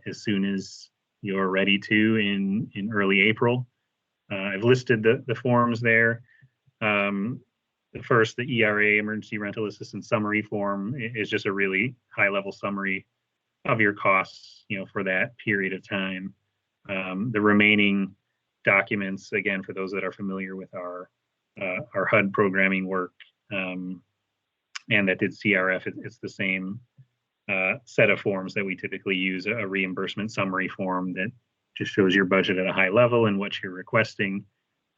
Speaker 1: as soon as you're ready to in early April. I've listed the forms there. The first, the ERA, Emergency Rental Assistance Summary Form, is just a really high-level summary of your costs, for that period of time. The remaining documents, again, for those that are familiar with our HUD programming work, and that did CRF, it's the same set of forms that we typically use. A reimbursement summary form that just shows your budget at a high level and what you're requesting,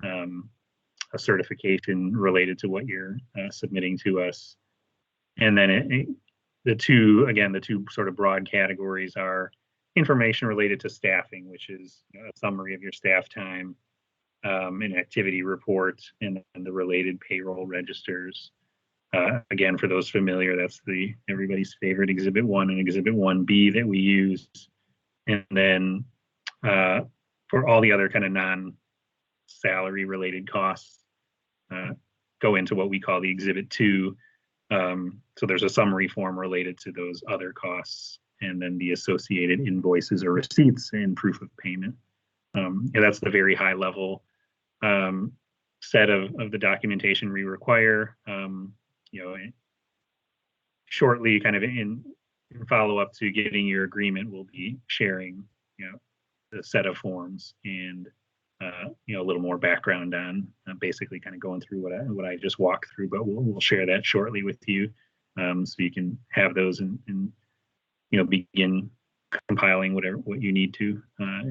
Speaker 1: a certification related to what you're submitting to us. And then the two sort of broad categories are information related to staffing, which is a summary of your staff time, an activity report, and the related payroll registers. Again, for those familiar, that's everybody's favorite Exhibit 1 and Exhibit 1B that we use. And then for all the other kind of non-salary related costs, go into what we call the Exhibit 2. So there's a summary form related to those other costs, and then the associated invoices or receipts and proof of payment. That's the very high level set of the documentation we require. Shortly, kind of in follow up to getting your agreement, we'll be sharing the set of forms and you know, a little more background on basically kind of going through what I just walked through, but we'll share that shortly with you, so you can have those and you know, begin compiling what you need to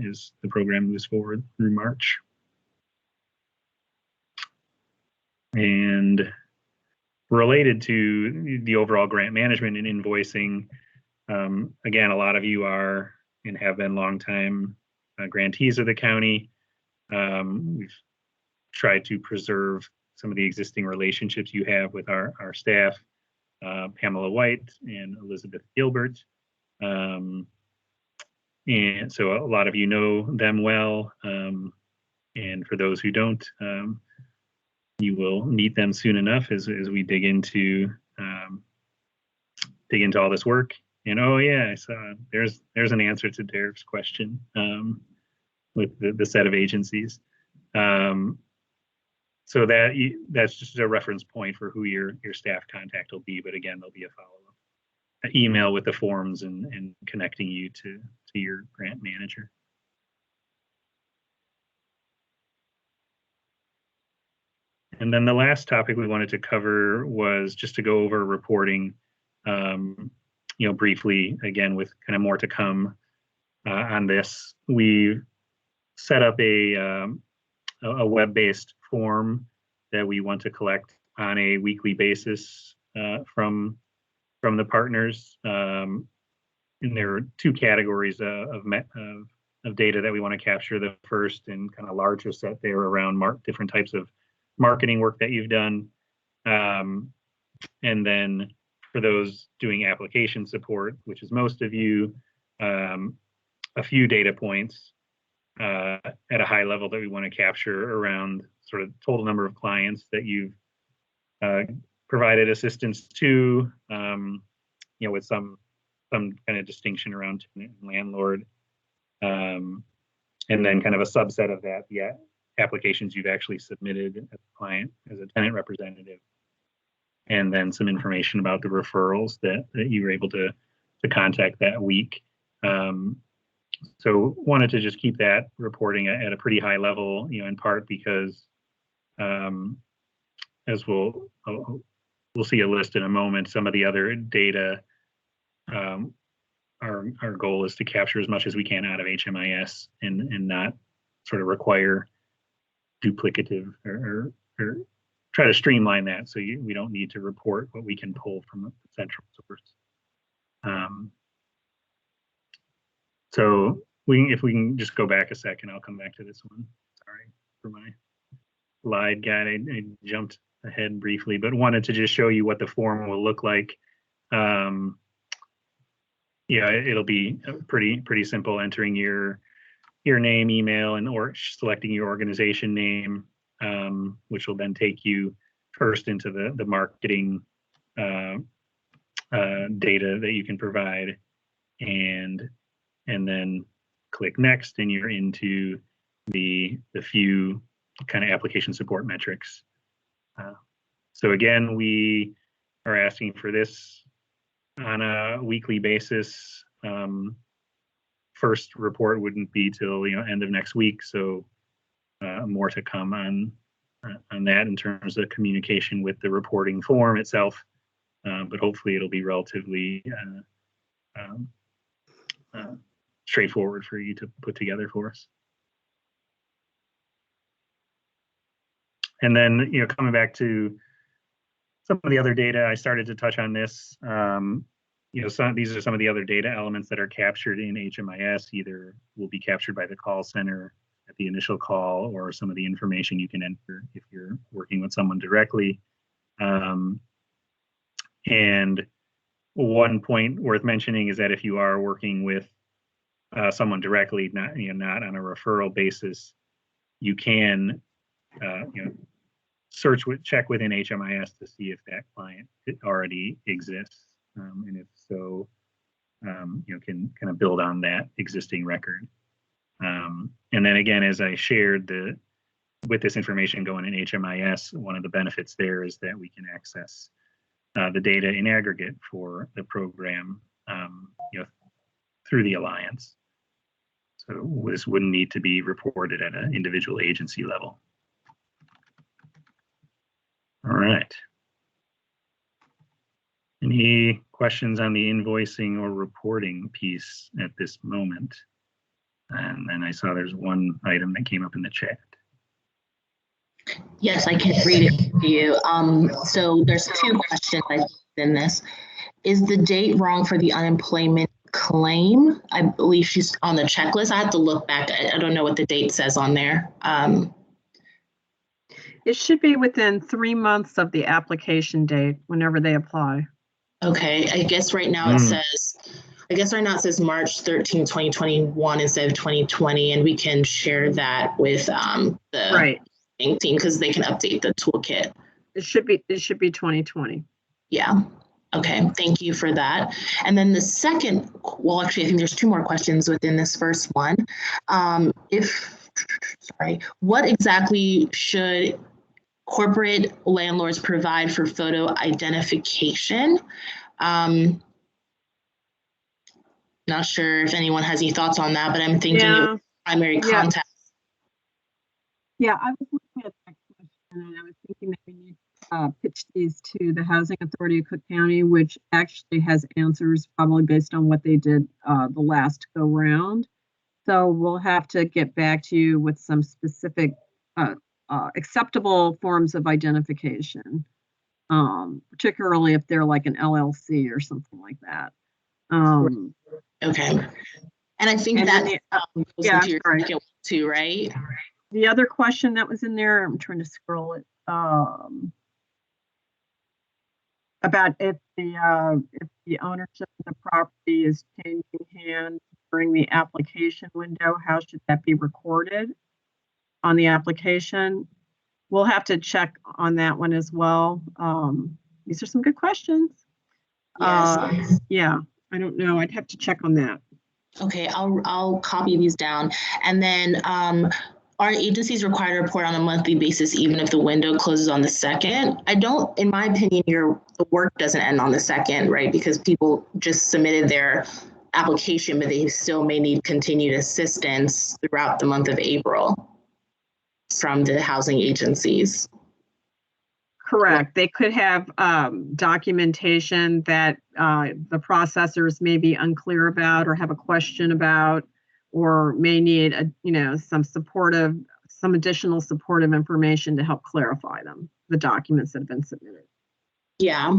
Speaker 1: as the program moves forward through March. And related to the overall grant management and invoicing, again, a lot of you are and have been longtime grantees of the county. We've tried to preserve some of the existing relationships you have with our staff, Pamela White and Elizabeth Gilbert. And so a lot of you know them well. And for those who don't, you will meet them soon enough as we dig into all this work. And oh yeah, I saw there's an answer to Derek's question with the set of agencies. So that's just a reference point for who your staff contact will be. But again, there'll be a follow-up email with the forms and connecting you to your grant manager. And then the last topic we wanted to cover was just to go over reporting, you know, briefly, again, with kind of more to come on this. We set up a web-based form that we want to collect on a weekly basis from the partners. And there are two categories of data that we want to capture. The first and kind of larger set there around different types of marketing work that you've done. And then for those doing application support, which is most of you, a few data points at a high level that we want to capture around sort of total number of clients that you've provided assistance to, you know, with some kind of distinction around tenant and landlord. And then kind of a subset of that, the applications you've actually submitted as a client, as a tenant representative. And then some information about the referrals that you were able to contact that week. So wanted to just keep that reporting at a pretty high level, you know, in part because as we'll see a list in a moment, some of the other data, our goal is to capture as much as we can out of HMIS and not sort of require duplicative or try to streamline that so we don't need to report what we can pull from a central source. So if we can just go back a second, I'll come back to this one. Sorry for my slide guide. I jumped ahead briefly, but wanted to just show you what the form will look like. Yeah, it'll be pretty simple, entering your name, email, or selecting your organization name, which will then take you first into the marketing data that you can provide, and then click next, and you're into the few kind of application support metrics. So again, we are asking for this on a weekly basis. First report wouldn't be till end of next week, so more to come on that in terms of communication with the reporting form itself. But hopefully it'll be relatively straightforward for you to put together for us. And then coming back to some of the other data, I started to touch on this. These are some of the other data elements that are captured in HMIS, either will be captured by the call center at the initial call, or some of the information you can enter if you're working with someone directly. And one point worth mentioning is that if you are working with someone directly, not on a referral basis, you can check within HMIS to see if that client already exists. And if so, can kind of build on that existing record. And then again, as I shared, with this information going in HMIS, one of the benefits there is that we can access the data in aggregate for the program, through the Alliance. So this wouldn't need to be reported at an individual agency level. All right. Any questions on the invoicing or reporting piece at this moment? And then I saw there's one item that came up in the chat.
Speaker 3: Yes, I can read it to you. So there's two questions I think in this. Is the date wrong for the unemployment claim? I believe she's on the checklist. I have to look back. I don't know what the date says on there.
Speaker 5: It should be within 3 months of the application date whenever they apply.
Speaker 3: Okay, I guess right now it says March 13, 2021 instead of 2020, and we can share that with the bank team because they can update the toolkit.
Speaker 5: It should be 2020.
Speaker 3: Yeah. Okay, thank you for that. And then the second, well, actually, I think there's two more questions within this first one. What exactly should corporate landlords provide for photo identification? Not sure if anyone has any thoughts on that, but I'm thinking it was primary contact.
Speaker 5: Yeah, I was looking at that question and I was thinking that we need to pitch these to the Housing Authority of Cook County, which actually has answers probably based on what they did the last go round. So we'll have to get back to you with some specific acceptable forms of identification, particularly if they're like an LLC or something like that.
Speaker 3: Okay. And I think that goes into your second too, right?
Speaker 5: The other question that was in there, I'm trying to scroll it, about if the ownership of the property is changing hands during the application window, how should that be recorded on the application? We'll have to check on that one as well. These are some good questions.
Speaker 3: Yes.
Speaker 5: Yeah, I don't know. I'd have to check on that.
Speaker 3: Okay, I'll copy these down. And then are agencies required to report on a monthly basis even if the window closes on the 2nd? I don't, in my opinion, the work doesn't end on the 2nd, right? Because people just submitted their application, but they still may need continued assistance throughout the month of April from the housing agencies.
Speaker 5: Correct. They could have documentation that the processors may be unclear about or have a question about, or may need some additional supportive information to help clarify the documents that have been submitted.
Speaker 3: Yeah.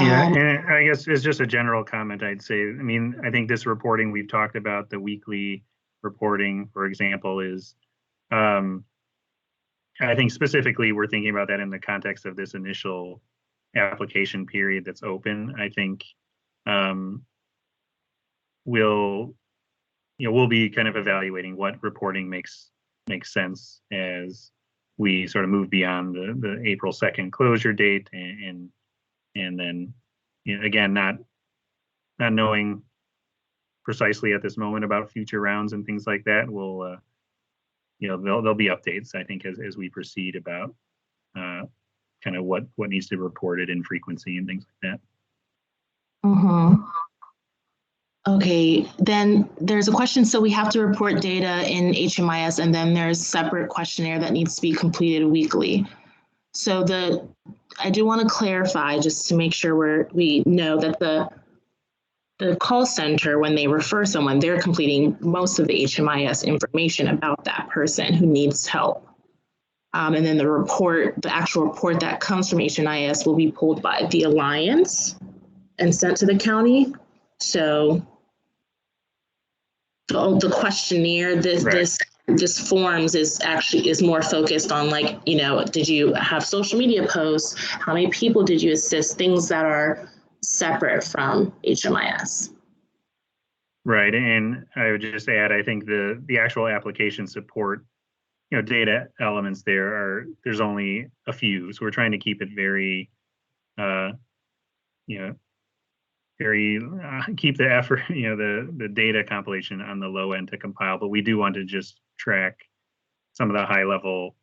Speaker 1: Yeah, and I guess it's just a general comment I'd say. I mean, I think this reporting we've talked about, the weekly reporting, for example, is I think specifically we're thinking about that in the context of this initial application period that's open. I think we'll be kind of evaluating what reporting makes sense as we sort of move beyond the April 2nd closure date, and then again, not knowing precisely at this moment about future rounds and things like that. We'll there'll be updates, I think, as we proceed about kind of what needs to be reported in frequency and things like that.
Speaker 3: Mm-hmm. Okay, then there's a question. So we have to report data in HMIS, and then there's separate questionnaire that needs to be completed weekly. So I do want to clarify, just to make sure we know that the call center, when they refer someone, they're completing most of the HMIS information about that person who needs help. And then the actual report that comes from HMIS will be pulled by the Alliance and sent to the county. So the questionnaire, this forms is more focused on, like, did you have social media posts? How many people did you assist? Things that are separate from HMIS.
Speaker 1: Right, and I would just add, I think the actual application support, data elements there's only a few, so we're trying to keep it very, keep the effort, the data compilation on the low end to compile, but we do want to just track some of the high level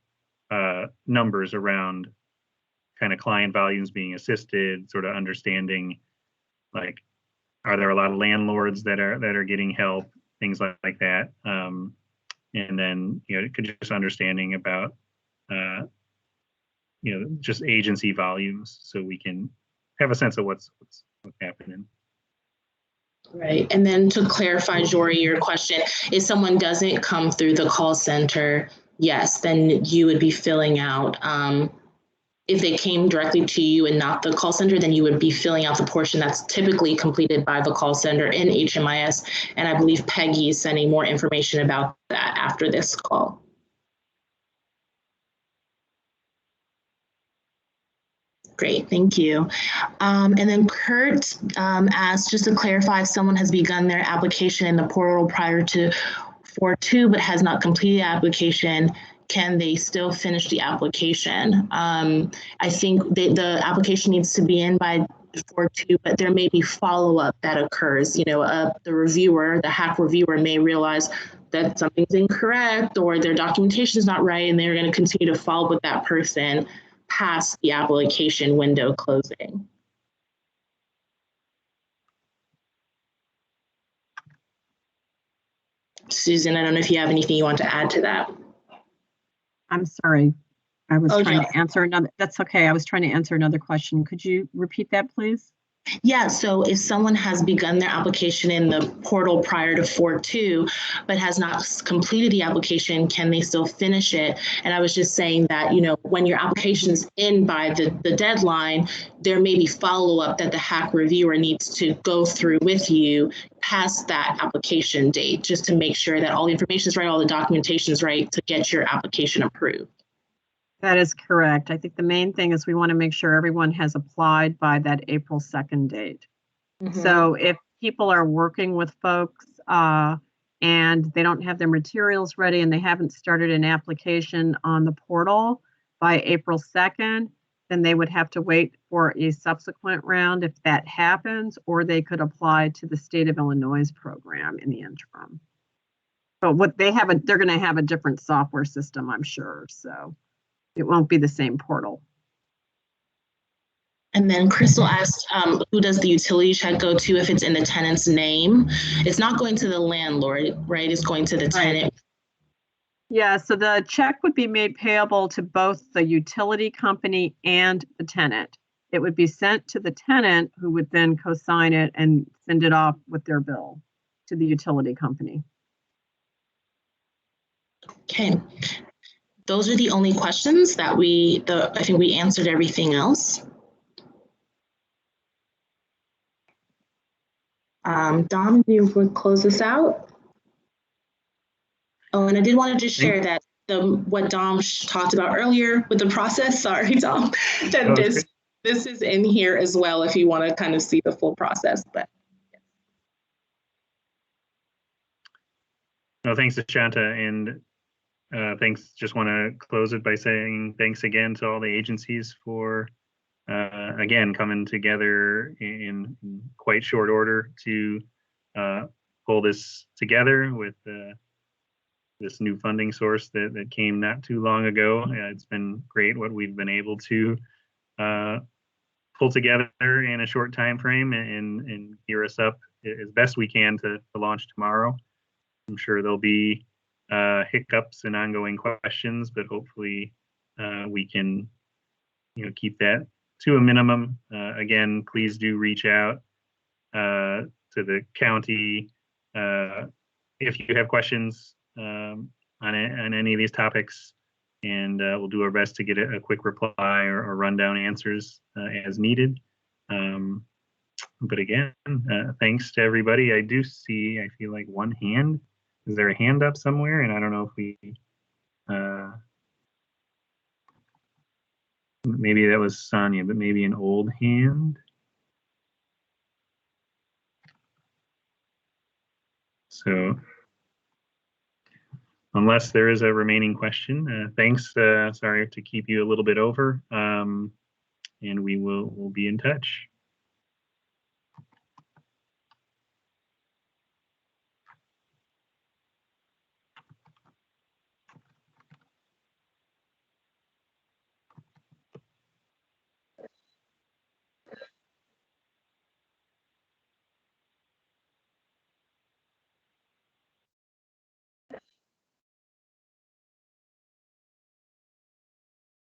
Speaker 1: numbers around kind of client volumes being assisted, sort of understanding, like, are there a lot of landlords that are getting help, things like that. And then, just understanding about, just agency volumes, so we can have a sense of what's happening.
Speaker 3: Right. And then to clarify, Jory, your question, if someone doesn't come through the call center, yes, then you would be filling out, if they came directly to you and not the call center, then you would be filling out the portion that's typically completed by the call center in HMIS. And I believe Peggy is sending more information about that after this call. Great, thank you. And then Kurt asked, just to clarify, if someone has begun their application in the portal prior to 4/2 but has not completed the application, can they still finish the application? I think the application needs to be in by 4/2, but there may be follow-up that occurs. The reviewer, the hack reviewer, may realize that something's incorrect or their documentation is not right, and they're going to continue to follow up with that person past the application window closing. Susan, I don't know if you have anything you want to add to that.
Speaker 5: I'm sorry. I was trying to answer another. That's okay. I was trying to answer another question. Could you repeat that, please?
Speaker 3: Yeah, so if someone has begun their application in the portal prior to 4/2, but has not completed the application, can they still finish it? And I was just saying that, when your application's in by the deadline, there may be follow-up that the hack reviewer needs to go through with you past that application date, just to make sure that all the information is right, all the documentation is right to get your application approved.
Speaker 5: That is correct. I think the main thing is we want to make sure everyone has applied by that April 2nd date. Mm-hmm. So if people are working with folks and they don't have their materials ready and they haven't started an application on the portal by April 2nd, then they would have to wait for a subsequent round if that happens, or they could apply to the state of Illinois program in the interim. But what they're going to have a different software system, I'm sure. So it won't be the same portal.
Speaker 3: And then Crystal asked, who does the utility check go to if it's in the tenant's name? It's not going to the landlord, right? It's going to the tenant.
Speaker 5: Yeah, so the check would be made payable to both the utility company and the tenant. It would be sent to the tenant, who would then co-sign it and send it off with their bill to the utility company.
Speaker 3: Okay. Those are the only questions that I think we answered everything else. Dom, do you want to close this out? Oh, and I did want to just share that what Dom talked about earlier with the process, sorry, Dom, that this is in here as well if you want to kind of see the full process. But
Speaker 1: no, thanks, Ashanta, and thanks. Just want to close it by saying thanks again to all the agencies for, again, coming together in quite short order to pull this together with this new funding source that came not too long ago. It's been great what we've been able to pull together in a short time frame and gear us up as best we can to launch tomorrow. I'm sure there'll be hiccups and ongoing questions, but hopefully we can keep that to a minimum. Again, please do reach out to the county if you have questions on any of these topics, and we'll do our best to get a quick reply or rundown answers as needed. But again, thanks to everybody. I feel like one hand. Is there a hand up somewhere? And I don't know if we, maybe that was Sonia, but maybe an old hand. So unless there is a remaining question, thanks. Sorry to keep you a little bit over, and we'll be in touch.